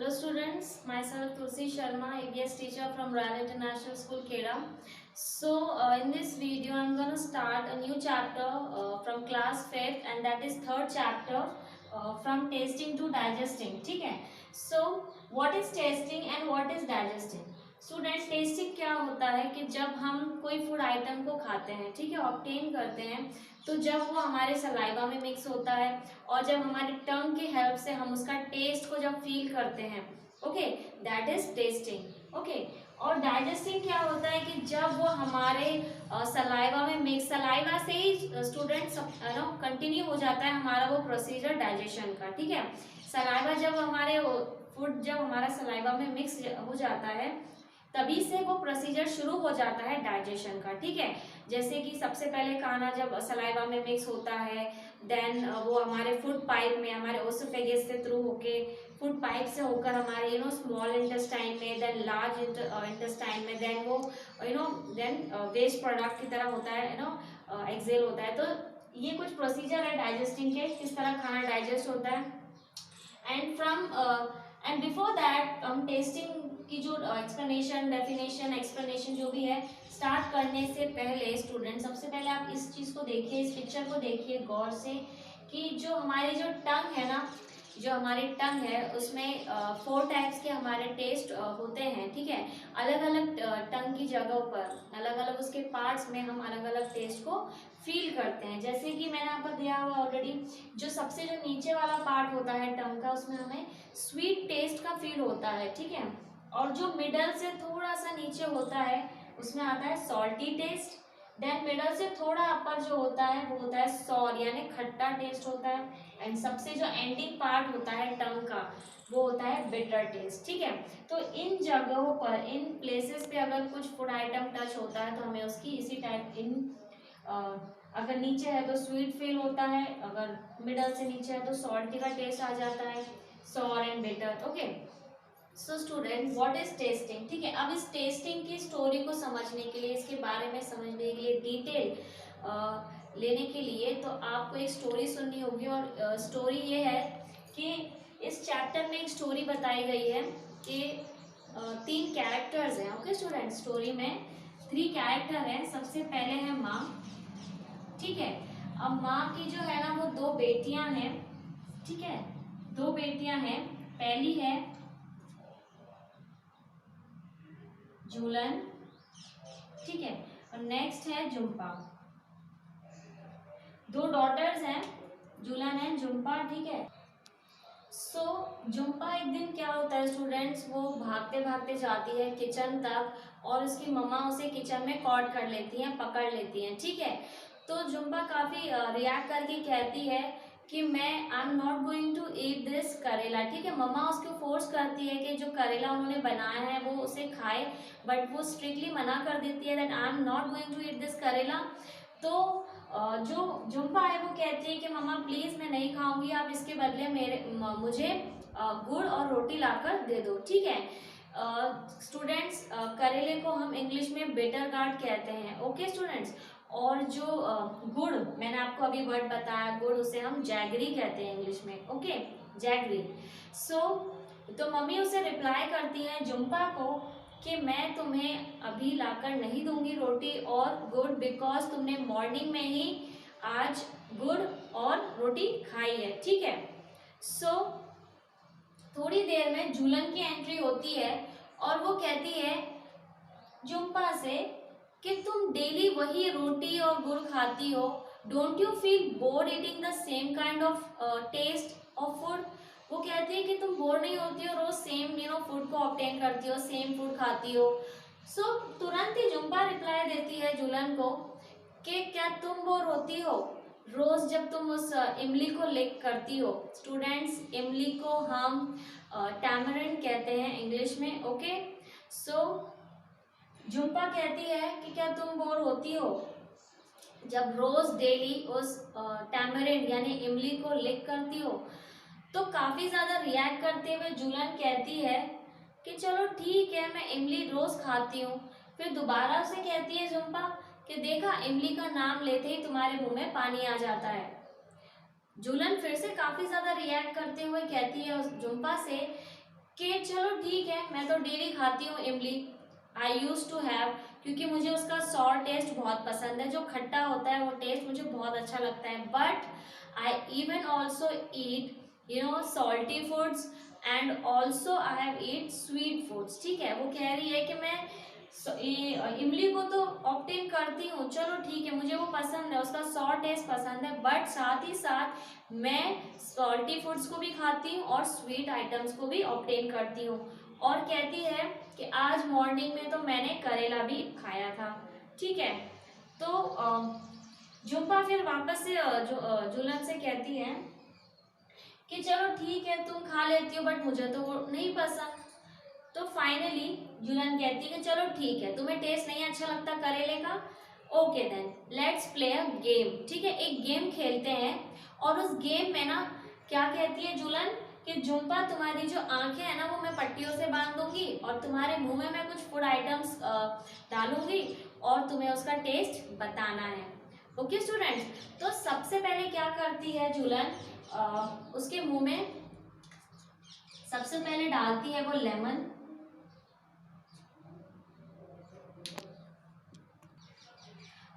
Hello students, myself Tulsi Sharma, ABS teacher from Royal International School, Kheda. In this video, I'm going to start a new chapter from class 5th, and that is third chapter from tasting to digesting. ठीक है? So, what is tasting and what is digesting? Student, testing क्या होता है कि जब हम कोई food item को खाते हैं, ठीक है, ऑब्टेन करते हैं, तो जब वो हमारे सलाइवा में मिक्स होता है और जब हमारी टंग की हेल्प से हम उसका टेस्ट को जब फील करते हैं, okay, that is testing. Okay, और डाइजेस्टिंग क्या होता है कि जब वो हमारे सलाइवा में मिक्स, सलाइवा से ही स्टूडेंट्स कंटिन्यू हो जाता है हमारा वो प्रोसीजर डाइजेशन का। ठीक है, सलाइवा जब हमारे फूड जब हमारा सलाइवा में मिक्स हो जाता है तभी से वो प्रोसीजर शुरू हो जाता है डाइजेशन का। ठीक है, जैसे कि सबसे पहले खाना जब सलाइवा में मिक्स होता है, देन वो हमारे फूड पाइप में, हमारे ओसोफेगस से थ्रू होके, फूड पाइप से होकर हमारे स्मॉल इंटेस्टाइन में, देन लार्ज इंटेस्टाइन में, देन वो देन वेस्ट प्रोडक्ट की तरह होता है, एक्सेल होता है। तो ये कुछ प्रोसीजर है डाइजेस्टिंग के, किस तरह खाना डाइजेस्ट होता है। एंड बिफोर दैट हम टेस्टिंग की जो एक्सप्लेनेशन, डेफिनेशन, एक्सप्लेनेशन जो भी है स्टार्ट करने से पहले स्टूडेंट, सबसे पहले आप इस चीज़ को देखिए, इस पिक्चर को देखिए गौर से कि जो हमारी जो टंग है ना, जो हमारी टंग है उसमें 4 टाइप्स के हमारे टेस्ट होते हैं। ठीक है, अलग अलग टंग की जगहों पर, अलग अलग उसके पार्ट्स में हम अलग अलग टेस्ट को फील करते हैं। जैसे कि मैंने यहाँ पर दिया हुआ ऑलरेडी, जो सबसे जो नीचे वाला पार्ट होता है टंग का, उसमें हमें स्वीट टेस्ट का फील होता है। ठीक है, और जो मिडल से थोड़ा सा नीचे होता है उसमें आता है सॉल्टी टेस्ट। देन मिडल से थोड़ा अपर जो होता है वो होता है सॉर यानी खट्टा टेस्ट होता है। एंड सबसे जो एंडिंग पार्ट होता है टंग का वो होता है बिटर टेस्ट। ठीक है, तो इन जगहों पर, इन प्लेसेस पे अगर कुछ फूड आइटम टच होता है तो हमें उसकी इसी टाइप अगर नीचे है तो स्वीट फील होता है, अगर मिडल से नीचे है तो सॉल्टी का टेस्ट आ जाता है, sour and bitter. Okay, so student, what is tasting. ठीक है, अब इस टेस्टिंग की स्टोरी को समझने के लिए, इसके बारे में समझने के लिए, डिटेल लेने के लिए, तो आपको एक स्टोरी सुननी होगी। और स्टोरी ये है कि इस चैप्टर में एक स्टोरी बताई गई है कि 3 कैरेक्टर्स हैं। ओके स्टूडेंट, स्टोरी में 3 कैरेक्टर हैं। सबसे पहले है माँ। ठीक है, अब माँ की जो है ना वो 2 बेटियां हैं। ठीक है, 2 बेटियां हैं। पहली है झूलन, ठीक है, और नेक्स्ट है झुम्पा। 2 डॉटर्स हैं, झूलन है, झुम्पा। ठीक है, सो झुम्पा एक दिन क्या होता है स्टूडेंट्स, वो भागते भागते जाती है किचन तक और उसकी मम्मा उसे किचन में कॉट कर लेती हैं, पकड़ लेती हैं। ठीक है, तो झुम्पा काफ़ी रिएक्ट करके कहती है कि मैं I am not going to eat this karela. ठीक है, मम्मा उसको फोर्स करती है कि जो करेला उन्होंने बनाया है वो उसे खाए, बट वो स्ट्रिक्टली मना कर देती है that I am not going to eat this karela. तो जो झुम्पा है वो कहती है कि मम्मा प्लीज़ मैं नहीं खाऊंगी, आप इसके बदले मुझे गुड़ और रोटी लाकर दे दो। ठीक है स्टूडेंट्स, करेले को हम इंग्लिश में बिटर गार्ड कहते हैं। ओके स्टूडेंट्स, और जो गुड़, मैंने आपको अभी वर्ड बताया गुड़, उसे हम जैगरी कहते हैं इंग्लिश में। Okay, jaggery. तो मम्मी उसे रिप्लाई करती है झुम्पा को कि मैं तुम्हें अभी लाकर नहीं दूंगी रोटी और गुड़, बिकॉज तुमने मॉर्निंग में ही आज गुड़ और रोटी खाई है। ठीक है, थोड़ी देर में झूलन की एंट्री होती है और वो कहती है झुम्पा से कि तुम डेली वही रोटी और गुड़ खाती हो, don't you feel bored eating the same kind of taste of food. वो कहती है कि तुम बोर नहीं होती हो, रोज सेम फूड को ऑब्टेन करती हो, सेम फूड खाती हो। तुरंत ही झुम्पा रिप्लाई देती है झूलन को कि क्या तुम बोर होती हो रोज जब तुम उस इमली को लिक करती हो। स्टूडेंट्स, इमली को हम टैमरिंड कहते हैं इंग्लिश में। ओके, झुम्पा कहती है कि क्या तुम बोर होती हो जब रोज डेली उस टैमरिंड यानी इमली को लिक करती हो। तो काफी ज्यादा रिएक्ट करते हुए झूलन कहती है कि चलो ठीक है, मैं इमली रोज खाती हूँ। फिर दोबारा से कहती है झुम्पा कि देखा, इमली का नाम लेते ही तुम्हारे मुंह में पानी आ जाता है। झूलन फिर से काफी ज्यादा रिएक्ट करते हुए कहती है उस झुम्पा से कि चलो ठीक है, मैं तो डेली खाती हूँ इमली, आई यूज टू हैव, क्योंकि मुझे उसका सॉर टेस्ट बहुत पसंद है, जो खट्टा होता है वो टेस्ट मुझे बहुत अच्छा लगता है। But I even also eat salty foods and also I have eat sweet foods. ठीक है, वो कह रही है कि मैं इमली को तो ऑप्टेन करती हूँ, चलो ठीक है, मुझे वो पसंद है, उसका सॉर टेस्ट पसंद है, बट साथ ही साथ मैं सॉल्टी फूड्स को भी खाती हूँ और स्वीट आइटम्स को भी ऑप्टेन करती हूँ। और कहती है कि आज मॉर्निंग में तो मैंने करेला भी खाया था। ठीक है, तो जुम्पा फिर वापस से जुलन से कहती है कि चलो ठीक है, तुम खा लेती हो बट मुझे तो वो नहीं पसंद। तो फाइनली जुलन कहती है कि चलो ठीक है, तुम्हें टेस्ट नहीं अच्छा लगता करेले का, okay then let's play a game. ठीक है, एक गेम खेलते हैं। और उस गेम में ना क्या कहती है जुलन कि जुम्पा, तुम्हारी जो आंखें है ना वो मैं पट्टियों से बांध दूंगी और तुम्हारे मुंह में मैं कुछ फूड आइटम्स डालूंगी और तुम्हें उसका टेस्ट बताना है। ओके स्टूडेंट्स, तो सबसे पहले क्या करती है जुलन, उसके मुंह में सबसे पहले डालती है वो लेमन।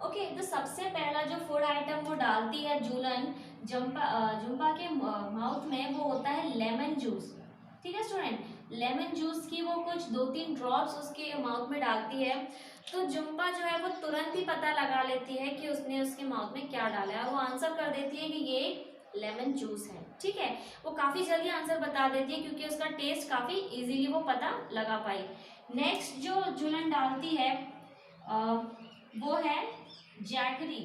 ओके, तो सबसे पहला जो फूड आइटम वो डालती है जुलन जुम्पा के माउथ में, वो होता है लेमन जूस। ठीक है स्टूडेंट, लेमन जूस की वो कुछ 2-3 ड्रॉप्स उसके माउथ में डालती है। तो जुम्पा जो है वो तुरंत ही पता लगा लेती है कि उसने उसके माउथ में क्या डाला है, और वो आंसर कर देती है कि ये लेमन जूस है। ठीक है, वो काफ़ी जल्दी आंसर बता देती है क्योंकि उसका टेस्ट काफ़ी इजीली वो पता लगा पाई। नेक्स्ट जो जुलन डालती है वो है जैकरी।